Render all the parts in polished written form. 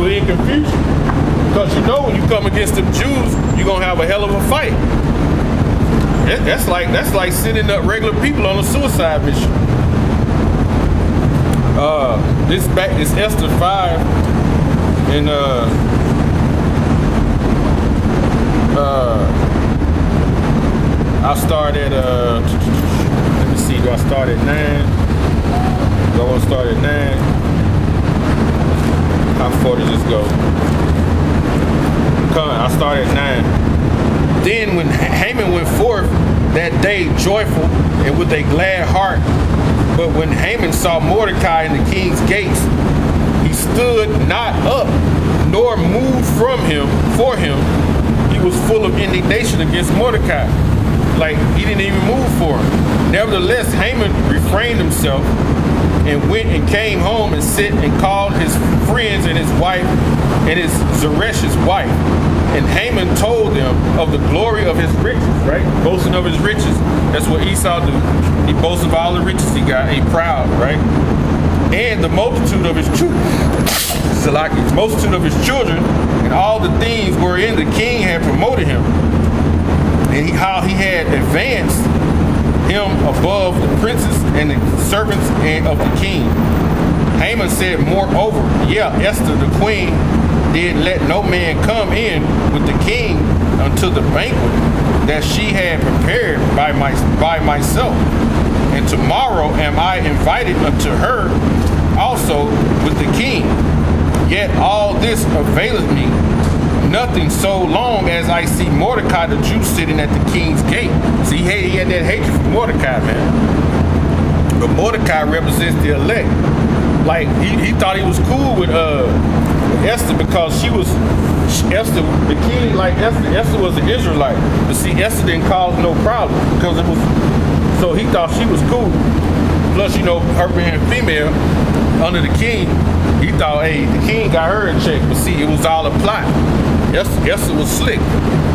So they in confusion. Because you know when you come against them Jews, you're going to have a hell of a fight. That's like sending up regular people on a suicide mission. This Esther 5 and I'll start at let me see, do I start at 9? Do I want to start at 9? How far does this go? I'll start at 9. Then when Haman went forth that day joyful and with a glad heart, but when Haman saw Mordecai in the king's gates, he stood not up nor moved for him. He was full of indignation against Mordecai. Like he didn't even move for him. Nevertheless, Haman refrained himself and went and came home and sat and called his friends and his wife and his Zeresh's wife. And Haman told them of the glory of his riches, right? Boasting of his riches. That's what Esau do. He boasts of all the riches he got. He proud, right? And the multitude of his children. The multitude of his children and all the things wherein the king had promoted him. And how he had advanced him above the princes and the servants of the king. Haman said, moreover, Esther the queen did let no man come in with the king unto the banquet that she had prepared by myself. And tomorrow am I invited unto her also with the king. Yet all this availeth me nothing so long as I see Mordecai the Jew sitting at the king's gate. See, he had that hatred for Mordecai, man. But Mordecai represents the elect. Like, he thought he was cool with Esther because Esther, the king, like Esther was an Israelite. But see, Esther didn't cause no problem because so he thought she was cool. Plus, her being female under the king, he thought, hey, the king got her in check. But see, it was all a plot. Esther was slick.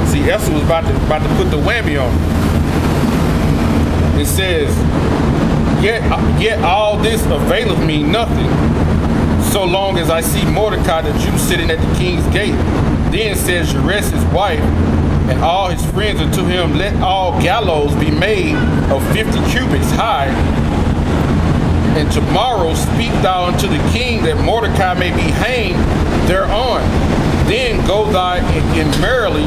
See, Esther was about to put the whammy on him. It says, yet all this availeth me nothing, so long as I see Mordecai the Jew sitting at the king's gate. Then says Zeresh his wife and all his friends unto him, let all gallows be made of 50 cubits high. And tomorrow speak thou unto the king that Mordecai may be hanged thereon. Then go thou in merrily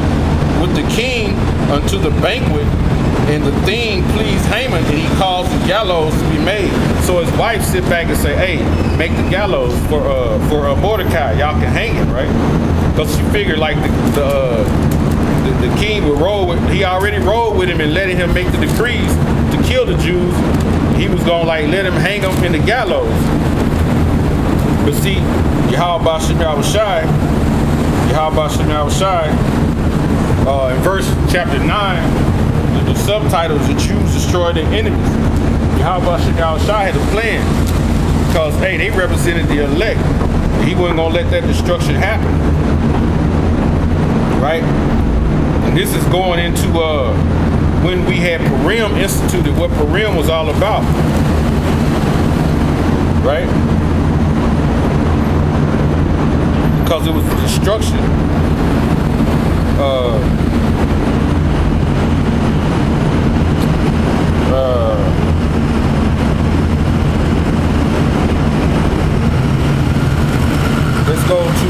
with the king unto the banquet. And the thing pleased Haman, and he caused the gallows to be made. So his wife sit back and say, hey, make the gallows for Mordecai. Y'all can hang him, right? Because she figured like the king would he already rolled with him and letting him make the decrees to kill the Jews. He was going to let him hang them in the gallows. But see, Yahweh in verse chapter 9, the subtitle is the Jews destroy their enemies. Yahweh had a plan because, hey, they represented the elect. He wasn't going to let that destruction happen. Right? And this is going into when we had Purim instituted, what Purim was all about. Right? Because it was the destruction. Let's go to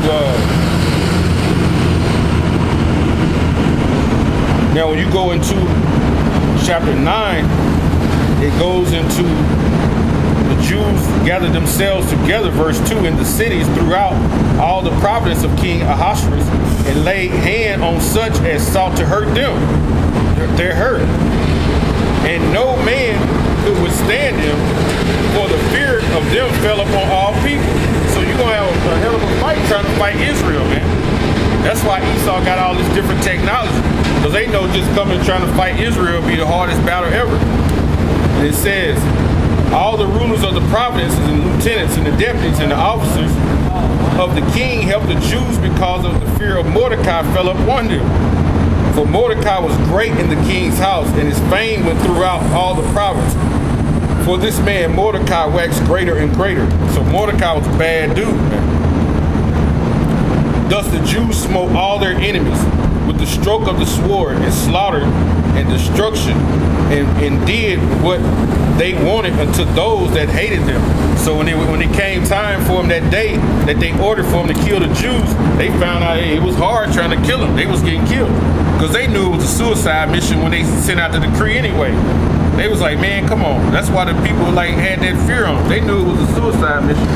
now when you go into chapter 9, it goes into the Jews gathered themselves together, verse 2, in the cities throughout all the province of King Ahasuerus, and laid hand on such as sought to hurt them. They're hurt. And no man could withstand them, for the fear of them fell upon all people. So you're going to have a hell of a fight trying to fight Israel, man. That's why Esau got all this different technology. Because they know just coming and trying to fight Israel be the hardest battle ever. And it says, all the rulers of the provinces and lieutenants and the deputies and the officers of the king helped the Jews because of the fear of Mordecai fell upon them. For Mordecai was great in the king's house, and his fame went throughout all the province. For this man Mordecai waxed greater and greater. So Mordecai was a bad dude, man. Thus the Jews smote all their enemies with the stroke of the sword, and slaughtered and destruction, and did what they wanted unto those that hated them. So when it came time for them that day that they ordered for them to kill the Jews, they found out it was hard trying to kill them. They was getting killed because they knew it was a suicide mission when they sent out the decree anyway. They was like, man, come on. That's why the people had that fear on them. They knew it was a suicide mission.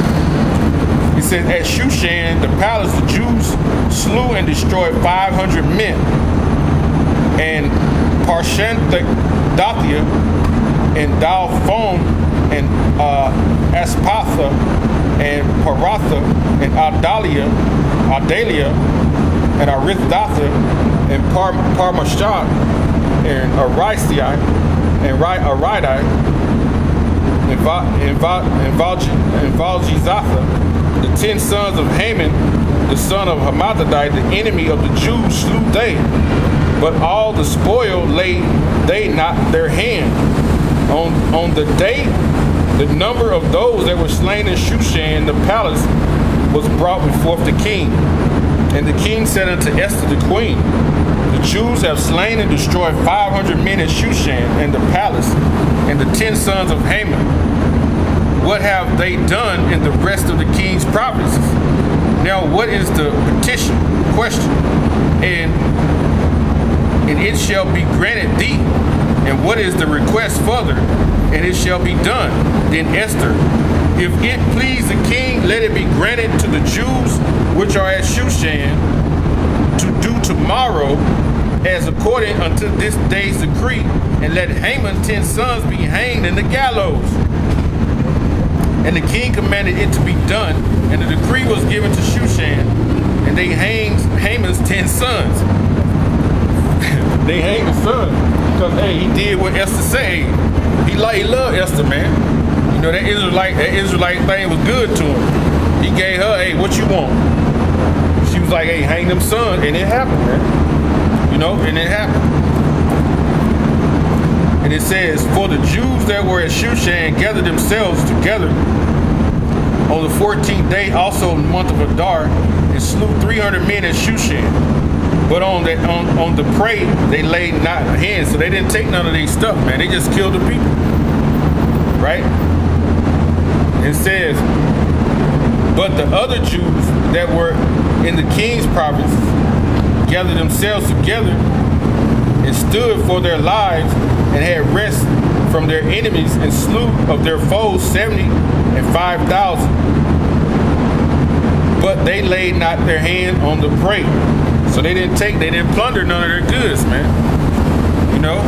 It says, at Shushan, the palace, the Jews slew and destroyed 500 men. And Parshandatha and Dalphon and Aspatha and Paratha and Adalia and Arithatha and Parmashah and Arisai and Aridai and Valjizatha. The 10 sons of Haman, the son of Hammedatha, the enemy of the Jews, slew they. But all the spoil laid they not their hand. On the day, the number of those that were slain in Shushan, the palace, was brought before the king. And the king said unto Esther the queen, the Jews have slain and destroyed 500 men in Shushan and the palace, and the 10 sons of Haman. What have they done in the rest of the king's provinces? Now, what is the petition? Question. And it shall be granted thee. And what is the request further? And it shall be done. Then Esther, if it please the king, let it be granted to the Jews which are at Shushan to do tomorrow as according unto this day's decree, and let Haman's 10 sons be hanged in the gallows. And the king commanded it to be done, and the decree was given to Shushan, and they hanged Haman's 10 sons. They hanged the son because he did what Esther said. He loved Esther, man. You know, that Israelite thing was good to him. He gave her, hey, what you want? She was like, hey, hang them sons, and it happened, man. You know, and it happened. And it says, for the Jews that were at Shushan gathered themselves together on the 14th day, also in the month of Adar, and slew 300 men at Shushan. But on the prey, they laid not hands, so they didn't take none of their stuff, man. They just killed the people, right? It says, but the other Jews that were in the king's province gathered themselves together and stood for their lives, and had rest from their enemies, and slew of their foes 70 and 5,000. But they laid not their hand on the prey. So they didn't plunder none of their goods, man. You know?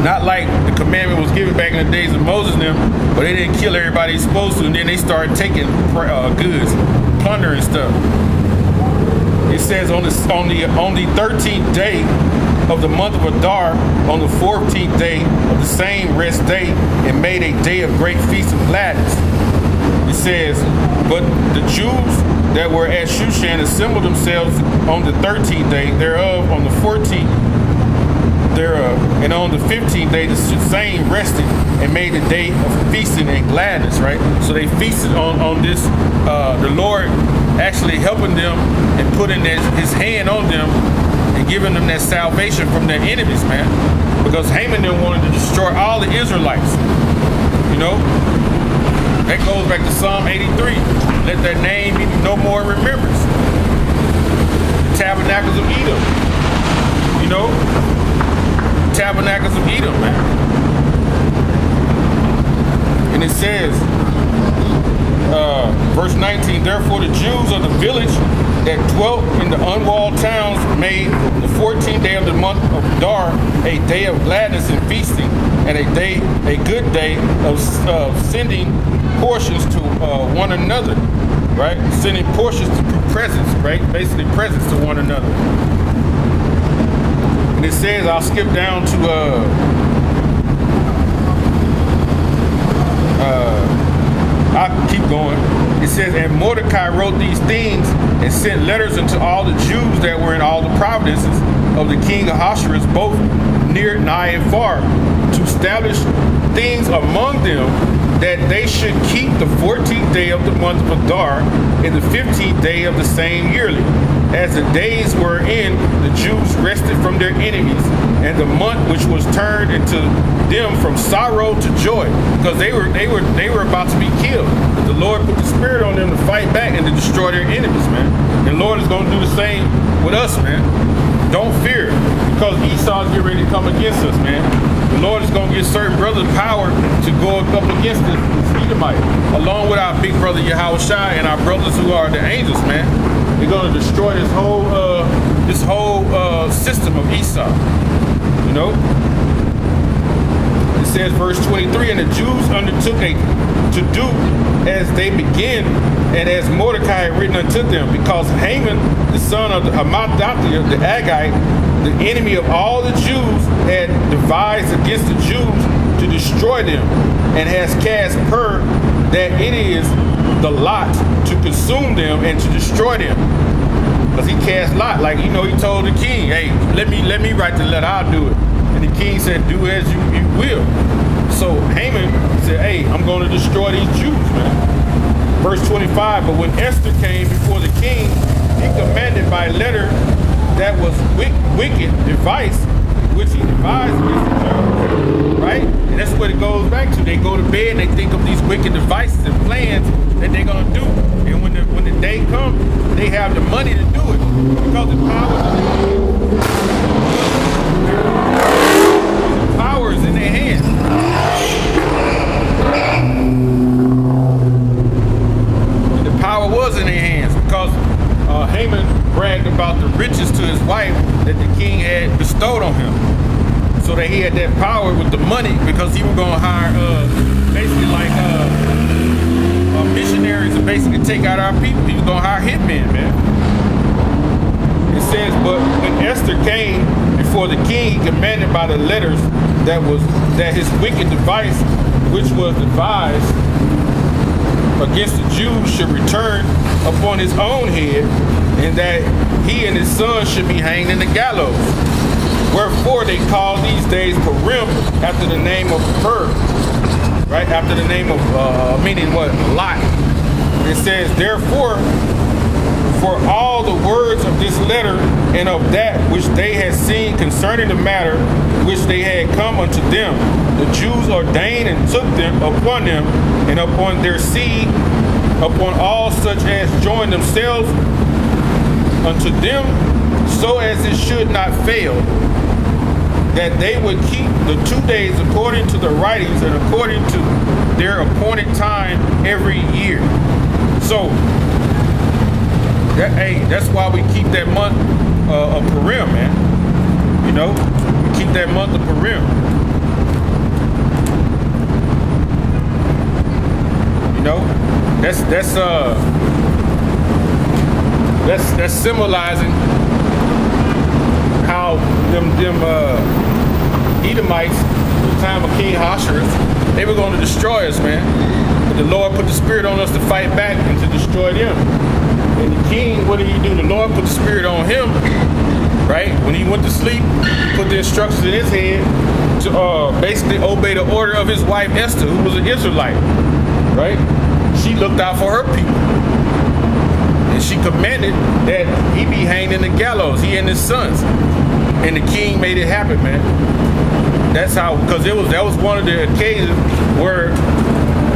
Not like the commandment was given back in the days of Moses and them, but they didn't kill everybody they're supposed to, and then they started taking goods, plunder and stuff. It says on the 13th day of the month of Adar, on the 14th day of the same rest day, and made a day of great feast and gladness. It says, but the Jews that were at Shushan assembled themselves on the 13th day thereof, on the 14th thereof, and on the 15th day the same rested, and made a day of feasting and gladness, right? So they feasted on this, the Lord actually helping them and putting his hand on them and giving them that salvation from their enemies, man. Because Haman then wanted to destroy all the Israelites. You know? That goes back to Psalm 83. Let their name be no more in remembrance. The tabernacles of Edom. You know? Tabernacles of Edom, man. And it says, verse 19, therefore the Jews of the village that dwelt in the unwalled towns made the 14th day of the month of Adar a day of gladness and feasting, and a good day of sending portions to one another, right? Sending portions through presents, right? Basically presents to one another. And it says, I'll skip down to I'll keep going. It says, and Mordecai wrote these things and sent letters unto all the Jews that were in all the provinces of the king Ahasuerus, both near, nigh, and far, to establish things among them that they should keep the 14th day of the month of Adar and the 15th day of the same yearly, as the days wherein the Jews rested from their enemies, and the month which was turned into them from sorrow to joy, because they were about to be killed. But the Lord put the spirit on them to fight back and to destroy their enemies, man. And the Lord is going to do the same with us, man. Don't fear, because Esau's getting ready to come against us, man. The Lord is going to give certain brothers power to go up against this Edomite, along with our big brother Yahushua and our brothers who are the angels, man. They're going to destroy this whole system of Esau. You know? It says, verse 23, and the Jews undertook to do as they began, and as Mordecai had written unto them, because Haman, the son of the Hammedatha, the Agagite, the enemy of all the Jews, had devised against the Jews to destroy them, and has cast pur that it is the lot to consume them and to destroy them. Because he cast lot, like, you know, he told the king, hey, let me write the letter, I'll do it. And the king said, do as you will. So Haman said, hey, I'm going to destroy these Jews, man. Verse 25, but when Esther came before the king, he commanded by letter that was wicked device, which he devised against the Jews, right? And that's what it goes back to. They go to bed and they think of these wicked devices and plans that they're going to do. And when the day comes, they have the money to do it, because the power is in their hands. And the power was in their hands, because Haman bragged about the riches to his wife that the king had bestowed on him, so that he had that power with the money, because he was going to hire basically like missionaries to basically take out our people. He was going to hire hitmen, man. It says, but when Esther came before the king, he commanded by the letters that his wicked device, which was devised against the Jews, should return upon his own head, and that he and his son should be hanged in the gallows. Wherefore they call these days Purim, after the name of Pur, right? After the name of, meaning what? Lot. It says, therefore, for all the words of this letter and of that which they had seen concerning the matter which they had come unto them, the Jews ordained and took them upon them and upon their seed, upon all such as joined themselves unto them, so as it should not fail, that they would keep the 2 days according to the writings and according to their appointed time every year. So, that's why we keep that month of Purim, man. You know, we keep that month of Purim. You know, that's symbolizing how them Edomites, at the time of King Ahasuerus, they were going to destroy us, man. But the Lord put the spirit on us to fight back and to destroy them. And the king, what did he do? The Lord put the spirit on him, right? When he went to sleep, he put the instructions in his head to basically obey the order of his wife Esther, who was an Israelite, right? She looked out for her people. And she commanded that he be hanged in the gallows, he and his sons. And the king made it happen, man. That's how, because that was one of the occasions where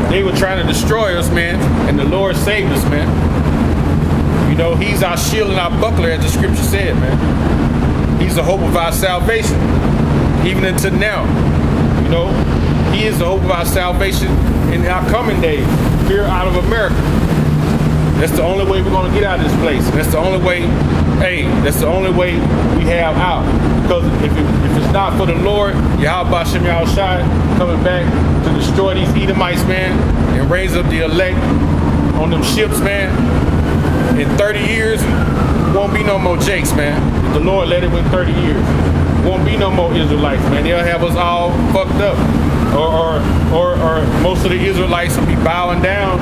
they were trying to destroy us, man, and the Lord saved us, man. You know, he's our shield and our buckler, as the scripture said, man. He's the hope of our salvation, even until now. You know, he is the hope of our salvation in our coming days, here out of America. That's the only way we're going to get out of this place. That's the only way, that's the only way we have out. Because if it's not for the Lord, Yahweh Shem Yahushai coming back to destroy these Edomites, man, and raise up the elect on them ships, man, in 30 years, won't be no more Jakes, man. If the Lord let it win 30 years, won't be no more Israelites, man. They'll have us all fucked up. Or most of the Israelites will be bowing down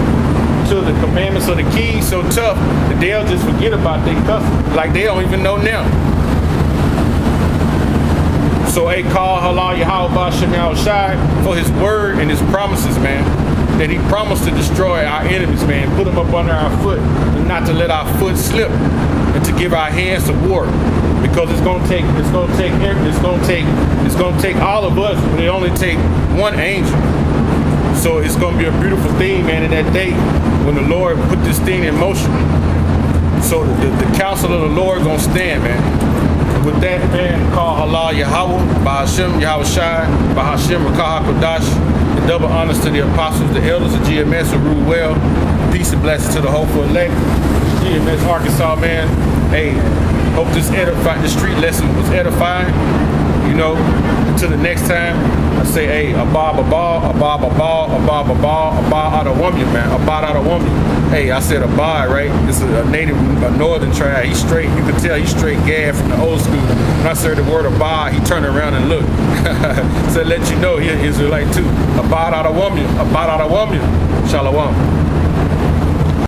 to the commandments of the king so tough that they'll just forget about their customs, like they don't even know now. So call Halal Yahweh Shem Yahushai for his word and his promises, man. that he promised to destroy our enemies, man, put them up under our foot, and not to let our foot slip, and to give our hands to war, because it's gonna take all of us, but it only take one angel. So it's gonna be a beautiful thing, man, in that day when the Lord put this thing in motion. So the counsel of the Lord gonna stand, man. With that, man, call Allah Yahweh, by Hashem, Yahweh Shai, by Hashem, Rakah HaKodash, and double honors to the apostles, the elders of GMS who rule well. Peace and blessings to the hopeful elect. GMS Arkansas, man. Hey, hope this street lesson was edifying. You know, until the next time, I say, hey, Abba out of woman, man. Abba out of woman. Hey, I said Abba, right? This is a northern tribe. He's straight. You can tell he's straight gad from the old school. When I said the word Abba, he turned around and looked. So let you know, he's Israelite too. Abba out of woman. Abba out of woman. Shalom.